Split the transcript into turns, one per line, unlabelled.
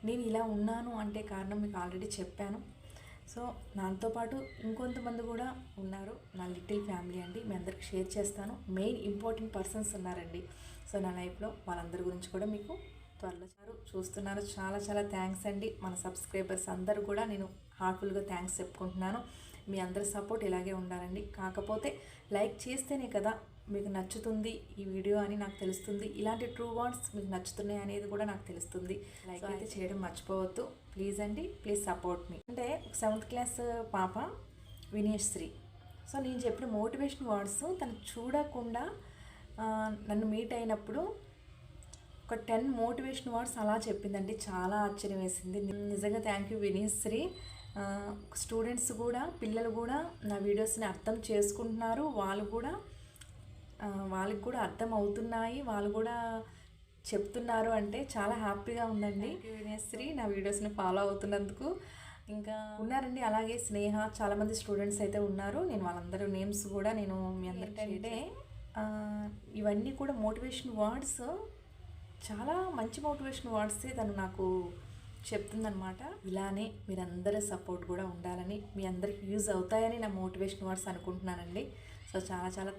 నేను ఇలా ఉన్నాను అంటే కారణం మీకు ఆల్రెడీ చెప్పాను. సో నాతో పాటు ఇంకొంతమంది కూడా ఉన్నారు, నా లిటిల్ ఫ్యామిలీ అండి. మీ అందరికి షేర్ చేస్తాను. మెయిన్ ఇంపార్టెంట్ పర్సన్స్ ఉన్నారండి సో నా లైఫ్లో. వాళ్ళందరి గురించి కూడా మీకు త్వరలో చూస్తున్నారు. చాలా చాలా థ్యాంక్స్ అండి. మన సబ్స్క్రైబర్స్ అందరూ కూడా నేను హార్ట్ఫుల్గా థ్యాంక్స్ చెప్పుకుంటున్నాను. మీ అందరి సపోర్ట్ ఇలాగే ఉండాలండి. కాకపోతే లైక్ చేస్తేనే కదా మీకు నచ్చుతుంది ఈ వీడియో అని నాకు తెలుస్తుంది. ఇలాంటి ట్రూ వర్డ్స్ మీకు నచ్చుతున్నాయి అనేది కూడా నాకు తెలుస్తుంది. లైక్ అయితే చేయడం మర్చిపోవద్దు ప్లీజ్ అండి. ప్లీజ్ సపోర్ట్ మీ. అంటే 7th క్లాస్ పాప వినేశ్రీ. సో నేను చెప్పిన మోటివేషన్ వర్డ్స్ తను చూడకుండా నన్ను మీట్ అయినప్పుడు ఒక 10 మోటివేషన్ వర్డ్స్ అలా చెప్పిందండి. చాలా ఆశ్చర్యం వేసింది నిజంగా. Thank you వినేశ్రీ. స్టూడెంట్స్ కూడా, పిల్లలు కూడా నా వీడియోస్ని అర్థం చేసుకుంటున్నారు. వాళ్ళకి కూడా అర్థం అవుతున్నాయి, వాళ్ళు కూడా చెప్తున్నారు అంటే చాలా హ్యాపీగా ఉందండి. వినేశ్రీ నా వీడియోస్ని ఫాలో అవుతున్నందుకు. ఇంకా ఉన్నారండి అలాగే స్నేహ, చాలామంది స్టూడెంట్స్ అయితే ఉన్నారు. నేను వాళ్ళందరూ నేమ్స్ కూడా నేను మీ అందరికంటే ఇవన్నీ కూడా మోటివేషన్ వర్డ్స్, చాలా మంచి మోటివేషన్ వర్డ్సే తను నాకు చెప్తుందనమాట. ఇలానే మీరందరూ సపోర్ట్ కూడా ఉండాలని, మీ అందరికి యూజ్ అవుతాయని నా మోటివేషన్ వర్డ్స్ అనుకుంటున్నానండి. సో చాలా చాలా